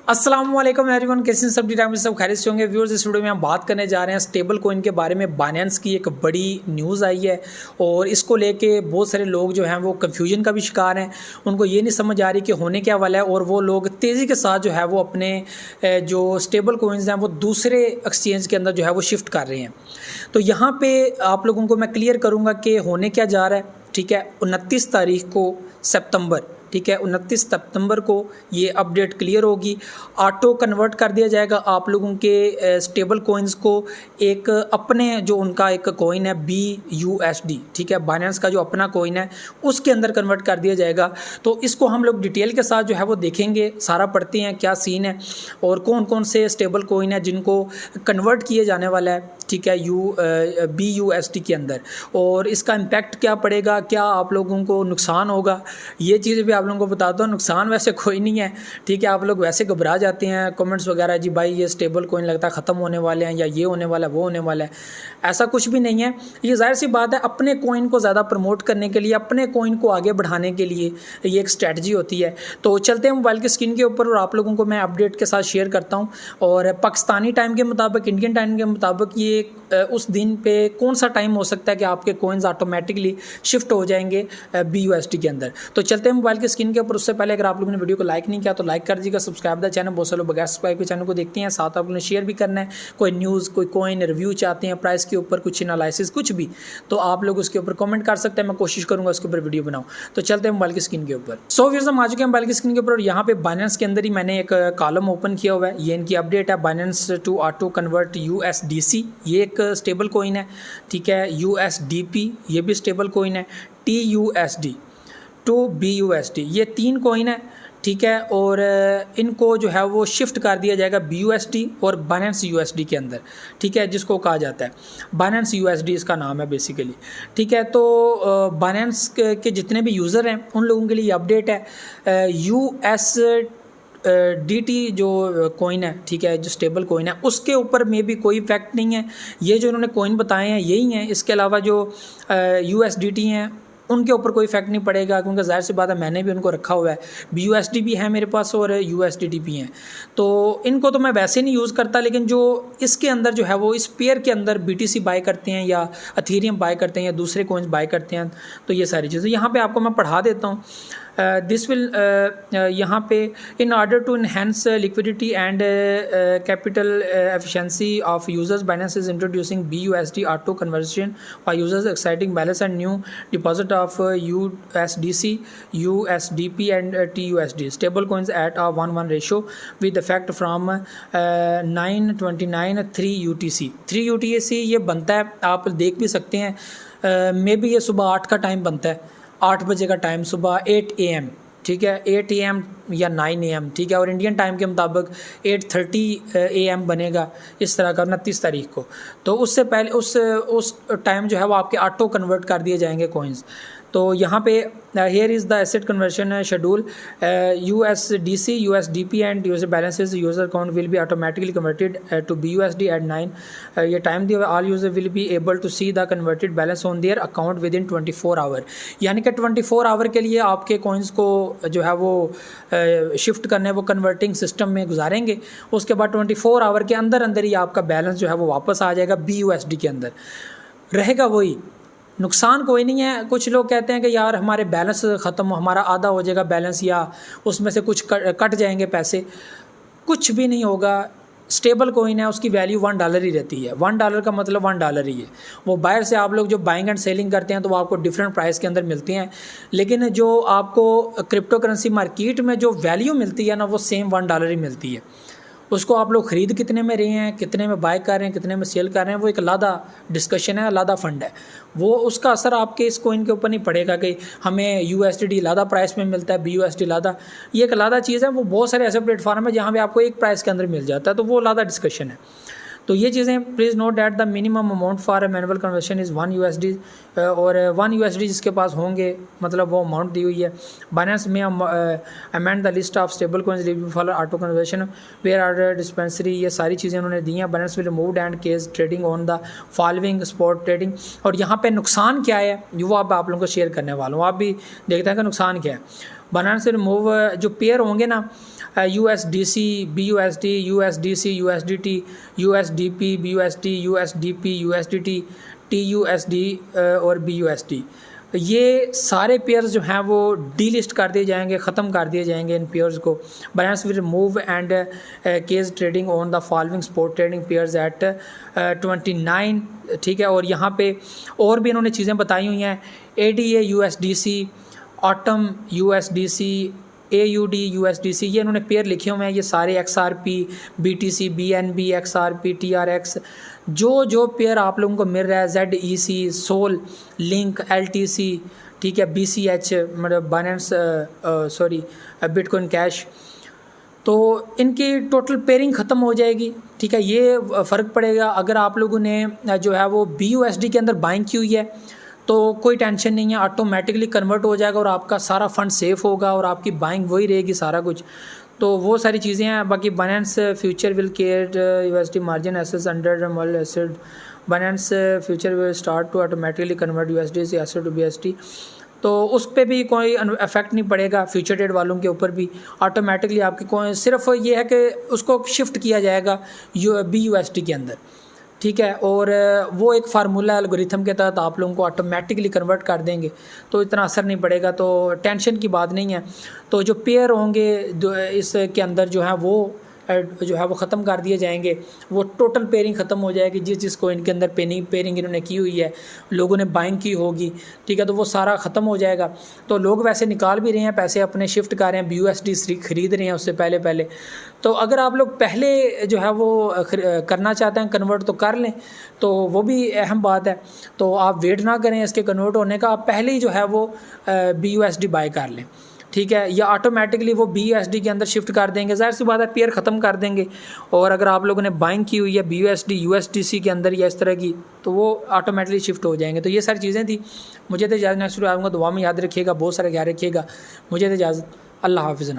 अस्सलाम वालेकुम एवरीवन, कैसे हैं सब टाइम में सब खैरियत से होंगे। व्यूअर्स, इस वीडियो में हम बात करने जा रहे हैं स्टेबल कॉइन के बारे में। बाइनेंस की एक बड़ी न्यूज़ आई है और इसको लेके बहुत सारे लोग जो हैं वो कन्फ्यूजन का भी शिकार हैं। उनको ये नहीं समझ आ रही कि होने क्या वाला है और वो लोग तेज़ी के साथ जो है वो अपने जो स्टेबल कॉइन्स हैं वो दूसरे एक्सचेंज के अंदर जो है वो शिफ्ट कर रहे हैं। तो यहाँ पर आप लोगों को मैं क्लियर करूँगा कि होने क्या जा रहा है। ठीक है, 29 तारीख को सितंबर, ठीक है, 29 सितंबर को ये अपडेट क्लियर होगी। ऑटो कन्वर्ट कर दिया जाएगा आप लोगों के स्टेबल कॉइन्स को एक अपने जो उनका एक कॉइन है BUSD, ठीक है, बाइनेंस का जो अपना कॉइन है उसके अंदर कन्वर्ट कर दिया जाएगा। तो इसको हम लोग डिटेल के साथ जो है वो देखेंगे, सारा पढ़ते हैं क्या सीन है और कौन कौन से स्टेबल कॉइन है जिनको कन्वर्ट किए जाने वाला है, ठीक है, BUSD के अंदर, और इसका इम्पैक्ट क्या पड़ेगा, क्या आप लोगों को नुकसान होगा, ये चीज़ें भी आप लोगों को बताता हूँ। नुकसान वैसे कोई नहीं है, ठीक है, आप लोग वैसे घबरा जाते हैं कमेंट्स वगैरह, जी भाई ये स्टेबल कॉइन लगता है ख़त्म होने वाले हैं या ये होने वाला है वो होने वाला है। ऐसा कुछ भी नहीं है। ये जाहिर सी बात है, अपने कॉइन को ज़्यादा प्रमोट करने के लिए, अपने कॉइन को आगे बढ़ाने के लिए ये एक स्ट्रैटेजी होती है। तो चलते हैं मोबाइल की स्क्रीन के ऊपर और आप लोगों को मैं अपडेट के साथ शेयर करता हूँ। और पाकिस्तानी टाइम के मुताबिक, इंडियन टाइम के मुताबिक ये उस दिन पे कौन सा टाइम हो सकता है कि आपके कॉइन्स ऑटोमेटिकली शिफ्ट हो जाएंगे BUSD के अंदर। तो चलते हैं मोबाइल की स्क्रीन के ऊपर। उससे पहले अगर आप लोगों ने वीडियो को लाइक नहीं किया तो लाइक कर दीजिएगा, सब्सक्राइब द चैनल। बहुत सारे लोग बगैर सब्सक्राइब के चैनल को देखते हैं, साथ आप लोगों ने शेयर भी करना है। कोई न्यूज़, कोई कॉइन रिव्यू चाहते हैं, प्राइस के ऊपर कुछ एनालिसिस, कुछ भी, तो आप लोग उसके ऊपर कमेंट कर सकते हैं। मैं कोशिश करूंगा उसके ऊपर वीडियो बनाऊं। तो चलते हैं मोबाइल की स्क्रीन के ऊपर। सो व्यूअर्स, हम आ चुके हैं मोबाइल की स्क्रीन के ऊपर और यहाँ पे बाइनेंस के अंदर ही मैंने एक कॉलम ओपन किया हुआ है। ये इनकी अपडेट है, Binance to auto convert USDC, ये एक स्टेबल कॉइन है, ठीक है। USDP, ये भी स्टेबल कॉइन है। TUSD टू BUSD, ये 3 कॉइन है, ठीक है। और इनको जो है वो शिफ्ट कर दिया जाएगा BUSD और बाइनेंस USD के अंदर, ठीक है, जिसको कहा जाता है बाइनेंस USD, इसका नाम है बेसिकली, ठीक है। तो बाइनेंस के जितने भी यूज़र हैं उन लोगों के लिए अपडेट है। USDT जो कॉइन है, ठीक है, जो स्टेबल कॉइन है, उसके ऊपर में भी कोई इफेक्ट नहीं है। ये जो इन्होंने कॉइन बताए हैं यही हैं। इसके अलावा जो USDT हैं उनके ऊपर कोई इफेक्ट नहीं पड़ेगा, क्योंकि जाहिर सी बात है मैंने भी उनको रखा हुआ है। BUSD भी है मेरे पास और USDT भी हैं, तो इनको तो मैं वैसे नहीं यूज़ करता। लेकिन जो इसके अंदर जो है वो इस पेयर के अंदर BTC बाय करते हैं या अथेरियम बाय करते हैं या दूसरे कॉइन्स बाय करते हैं, तो ये सारी चीज़ें यहाँ पे आपको मैं पढ़ा देता हूँ। दिस विल यहाँ पे in order to enhance liquidity and capital efficiency of users, Binance is introducing BUSD auto conversion for users exciting balance and new deposit of USDC, USDP and TUSD stable coins at a 1:1 ratio with effect from 9/29 3 UTC। 3 UTC ये बनता है, आप देख भी सकते हैं। May be ये सुबह 8 का टाइम बनता है, 8 बजे का टाइम, सुबह 8 AM, ठीक है, 8 AM या 9 AM, ठीक है। और इंडियन टाइम के मुताबिक 8:30 AM बनेगा इस तरह का 29 तारीख को। तो उससे पहले उस टाइम जो है वो आपके ऑटो कन्वर्ट कर दिए जाएंगे कॉइन्स। तो यहाँ पे here is the asset conversion schedule, USDC, USDP and user balances user account will be automatically converted to BUSD at 9। ये टाइम दिया हुआ, all user will be able to see the converted balance on their account within 24 hour. यानी कि 24 our के लिए आपके coins को जो है वो शिफ्ट करने, वो कन्वर्टिंग सिस्टम में गुजारेंगे। उसके बाद 24 आवर के अंदर अंदर ही आपका बैलेंस जो है वो वापस आ जाएगा BUSD के अंदर, रहेगा वही। नुकसान कोई नहीं है। कुछ लोग कहते हैं कि यार हमारे बैलेंस ख़त्म, हमारा आधा हो जाएगा बैलेंस या उसमें से कुछ कट जाएंगे पैसे। कुछ भी नहीं होगा। स्टेबल कॉइन है, उसकी वैल्यू $1 ही रहती है। $1 का मतलब $1 ही है। वो बाहर से आप लोग जो बाइंग एंड सेलिंग करते हैं तो वो आपको डिफरेंट प्राइस के अंदर मिलते हैं, लेकिन जो आपको क्रिप्टो करेंसी मार्केट में जो वैल्यू मिलती है ना, वो सेम $1 ही मिलती है। उसको आप लोग ख़रीद कितने में रहे हैं, कितने में बाय कर रहे हैं, कितने में सेल कर रहे हैं, वो एक अलग डिस्कशन है, अलग फंड है। वो उसका असर आपके इस कॉइन के ऊपर नहीं पड़ेगा कि हमें USDT अलग प्राइस में मिलता है, BUSD अलग। ये एक अलग चीज़ है। वो बहुत सारे ऐसे प्लेटफॉर्म है जहाँ पे आपको एक प्राइस के अंदर मिल जाता है, तो वो अलग डिस्कशन है। तो ये चीज़ें please note that the minimum amount for manual conversion is 1 USD, और 1 USD जिसके पास होंगे मतलब वो अमाउंट दी हुई है। बाइनेंस में amend the list of stable coins review for auto conversion where are dispensary, ये सारी चीज़ें उन्होंने दी हैं। Binance will remove and cease trading on the following spot trading. और यहाँ पे नुकसान क्या है वो आप लोगों को शेयर करने वाला हूँ, आप भी देखते हैं कि नुकसान क्या है। बाइनेंस से रिमूव जो पेयर होंगे ना, USDC, BUSD, USDC, USDT, USDP, BUSD, USDP, USDT, TUSD और BUSD। ये सारे पेयर्स जो हैं वो डीलिस्ट कर दिए जाएंगे, ख़त्म कर दिए जाएंगे इन पेयर्स को। Binance will remove and cease trading on the following spot trading pairs at 29, ठीक है। और यहाँ पे और भी इन्होंने चीज़ें बताई हुई हैं, ADA USDC, autumn USDC, AUD USDC, ये इन्होंने पेयर लिखे हुए हैं। ये सारे XRP, BTC, BNB, XRP, TRX, जो पेयर आप लोगों को मिल रहा है, ZEC, सोल, लिंक, LTC, ठीक है, BCH मतलब बाइनेंस बिटकॉइन कैश, तो इनकी टोटल पेयरिंग ख़त्म हो जाएगी, ठीक है। ये फ़र्क पड़ेगा अगर आप लोगों ने जो है वो BUSD के अंदर बाइंग की हुई है तो कोई टेंशन नहीं है, ऑटोमेटिकली कन्वर्ट हो जाएगा और आपका सारा फंड सेफ़ होगा और आपकी बाइंग वही रहेगी सारा कुछ। तो वो सारी चीज़ें हैं। बाकी Binance future will create USD margin assets under multi asset, Binance future will start to automatically convert USD से एसेट टू BUSD। तो उस पर भी कोई इफेक्ट नहीं पड़ेगा, फ्यूचर ट्रेड वालों के ऊपर भी ऑटोमेटिकली आपकी कोई, सिर्फ ये है कि उसको शिफ्ट किया जाएगा BUSD के अंदर, ठीक है। और वो एक फार्मूला एल्गोरिथम के तहत आप लोगों को ऑटोमेटिकली कन्वर्ट कर देंगे, तो इतना असर नहीं पड़ेगा, तो टेंशन की बात नहीं है। तो जो पेयर होंगे इसके अंदर जो है वो ख़त्म कर दिए जाएंगे, वो टोटल पेयरिंग ख़त्म हो जाएगी। जिस कोइन के अंदर पेयरिंग इन्होंने की हुई है, लोगों ने बाइंग की होगी, ठीक है, तो वो सारा ख़त्म हो जाएगा। तो लोग वैसे निकाल भी रहे हैं पैसे अपने, शिफ्ट कर रहे हैं, BUSD ख़रीद रहे हैं उससे पहले। तो अगर आप लोग पहले जो है वो करना चाहते हैं कन्वर्ट तो कर लें, तो वो भी अहम बात है। तो आप वेट ना करें इसके कन्वर्ट होने का, आप पहले ही जो है वो BUSD बाय कर लें, ठीक है, या ऑटोमेटिकली वो BUSD के अंदर शिफ्ट कर देंगे। ज़ाहिर सी बात है पेयर ख़त्म कर देंगे। और अगर आप लोगों ने बाइंग की हुई है BUSD USDC के अंदर या इस तरह की, तो वो ऑटोमेटिकली शिफ्ट हो जाएंगे। तो ये सारी चीज़ें थी। मुझे तो इजाज़त, नेक्स्ट वीडियो आऊँगा, दुआ में याद रखिएगा, बहुत सारा ख्याल रखिएगा। मुझे तो इजाज़त, अल्लाह हाफ़िज़।